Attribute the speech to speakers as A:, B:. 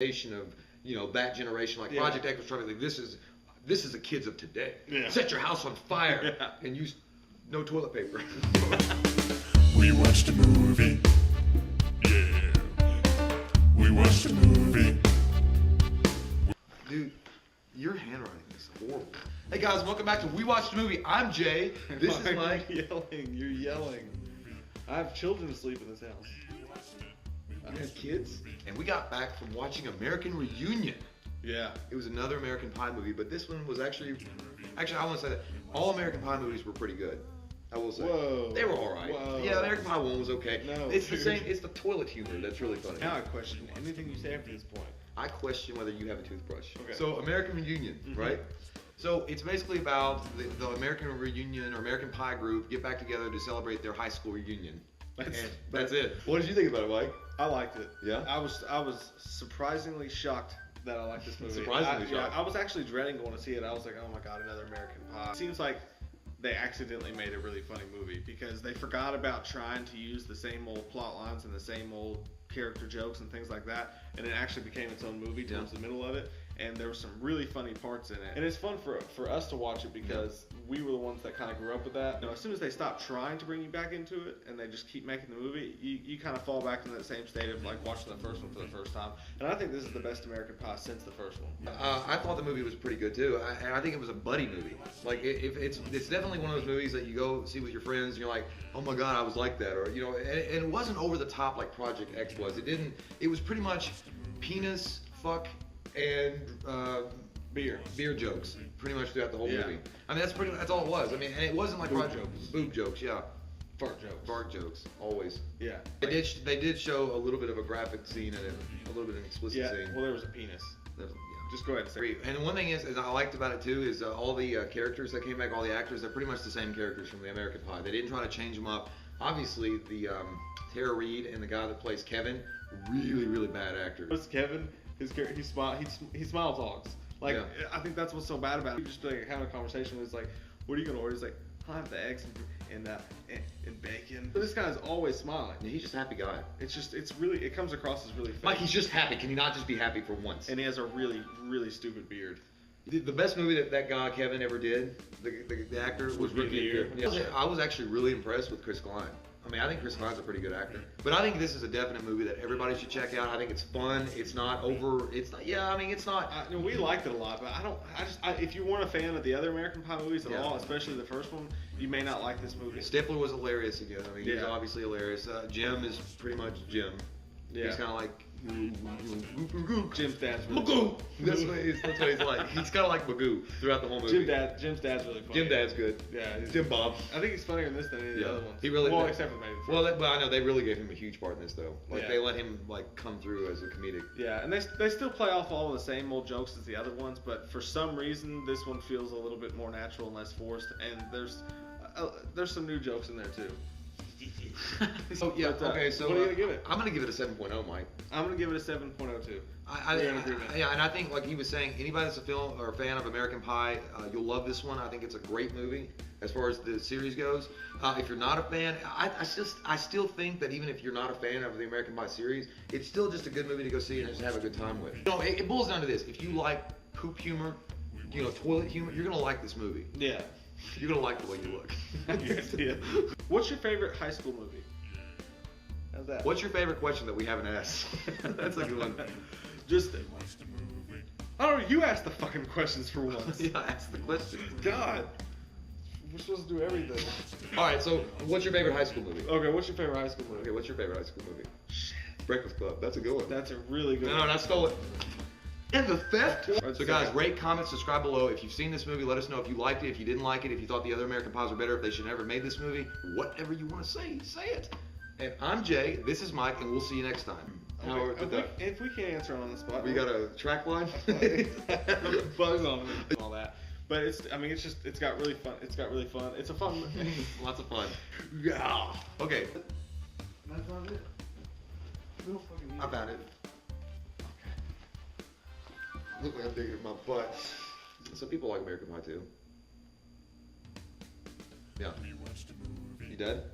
A: Of that generation, like Project X was trying to think this is the kids of today.
B: Yeah.
A: Set your house on fire and use no toilet paper.
C: We watched a movie. Yeah. We watched a movie.
A: Dude, your handwriting is horrible. Hey guys, welcome back to We Watched a Movie. I'm Jay. This is Mike.
B: You're yelling. I have children asleep in this house.
A: I have kids, and we got back from watching American Reunion.
B: Yeah.
A: It was another American Pie movie, but this one was actually I want to say that all American Pie movies were pretty good. I will say.
B: Whoa.
A: They were all right.
B: Whoa.
A: Yeah, American Pie 1 was okay.
B: No,
A: it's
B: dude.
A: the same. It's the toilet humor that's really funny.
B: Now I question anything you say after this point.
A: I question whether you have a toothbrush.
B: Okay.
A: So American Reunion, right? So it's basically about the American Reunion or American Pie group get back together to celebrate their high school reunion. That's it. What did you think about it, Mike?
B: I liked it.
A: Yeah?
B: I was surprisingly shocked that I liked this movie.
A: Surprisingly shocked.
B: Yeah, I was actually dreading going to see it. I was like, oh my god, another American Pie. It seems like they accidentally made a really funny movie because they forgot about trying to use the same old plot lines and the same old character jokes and things like that, and it actually became its own movie towards the middle of it, and there were some really funny parts in it. And it's fun for us to watch it because we were the ones that kind of grew up with that. As soon as they stop trying to bring you back into it and they just keep making the movie, you kind of fall back into that same state of like watching the first one for the first time. And I think this is the best American Pie since the first one.
A: I thought the movie was pretty good too. I think it was a buddy movie. Like it's definitely one of those movies that you go see with your friends and you're like, oh my god, I was like that, or and it wasn't over the top like Project X was. It was pretty much penis, fuck, and beer jokes pretty much throughout the whole movie. I mean that's all it was. I mean, and it wasn't like boob jokes, fart jokes, always.
B: Yeah.
A: They did show a little bit of a graphic scene in it, a little bit of an explicit scene.
B: Well, there was a penis. Just go ahead and say.
A: And one thing is I liked about it too is all the characters that came back, all the actors, they're pretty much the same characters from the American Pie. They didn't try to change them up. Obviously, the Tara Reid and the guy that plays Kevin, really bad actors.
B: What's Kevin? His character, he smile talks. Like I think that's what's so bad about it. You just like having a conversation with, it's like, what are you gonna order? He's like, I'll have the eggs and bacon. But this guy's always smiling.
A: Yeah, he's just a happy guy.
B: It comes across as really fake.
A: Like he's just happy. Can he not just be happy for once?
B: And he has a really stupid beard.
A: The best movie that guy Kevin ever did, the actor, was Rookie of the Year. Yeah. I was actually really impressed with Chris Klein. I mean, I think Chris Klein's a pretty good actor. But I think this is a definite movie that everybody should check out. I think it's fun. It's not over. It's not. Yeah, I mean, it's not.
B: We liked it a lot, but if you weren't a fan of the other American Pie movies at all, especially the first one, you may not like this movie.
A: Stifler was hilarious again. I mean, he's obviously hilarious. Jim is pretty much Jim. Yeah. He's kind of like
B: Jim's dad's really
A: Magoo. That's what he's like. He's kind of like Magoo throughout the whole movie.
B: Jim's dad's really funny.
A: Jim dad's good.
B: Yeah,
A: Jim Bob.
B: I think he's funnier in this than any of the other ones.
A: He really.
B: Except for maybe.
A: Well, I know they really gave him a huge part in this though. Like they let him like come through as a comedic.
B: Yeah, and they still play off all of the same old jokes as the other ones, but for some reason this one feels a little bit more natural and less forced. And there's some new jokes in there too.
A: So yeah, okay. So
B: what are you gonna give it?
A: I'm gonna give it a 7.0, Mike.
B: I'm gonna give it a 7.02.
A: Yeah, and I think like he was saying, anybody that's a film or a fan of American Pie, you'll love this one. I think it's a great movie as far as the series goes. If you're not a fan, I still think that even if you're not a fan of the American Pie series, it's still just a good movie to go see and just have a good time with. It boils down to this: if you like poop humor, toilet humor, you're gonna like this movie.
B: Yeah.
A: You're gonna like the way you look.
B: Yeah. What's your favorite high school movie? How's that?
A: What's your favorite question that we haven't asked? That's a good one.
B: Just, I don't know, you ask the fucking questions for once.
A: Yeah, ask the question.
B: God. We're supposed to do everything.
A: Alright, so what's your favorite high school movie?
B: Okay, what's your favorite high school movie?
A: Okay, what's your favorite high school movie? Shit. Breakfast Club. That's a good one.
B: That's a really good one.
A: No, I stole it. And the theft. So guys, rate, comment, subscribe below. If you've seen this movie, let us know if you liked it, if you didn't like it, if you thought the other American Pies were better, if they should never have made this movie. Whatever you want to say it. And I'm Jay, this is Mike, and we'll see you next time.
B: If we can't answer it on the spot,
A: we got a track line.
B: Bugs on it and all that. But it's got really fun. It's got really fun. It's a fun.
A: Lots of fun. Yeah. Okay.
B: That's not it.
A: I found it. Look like I'm digging in my butt. Some people like American Pie too. Yeah. You dead?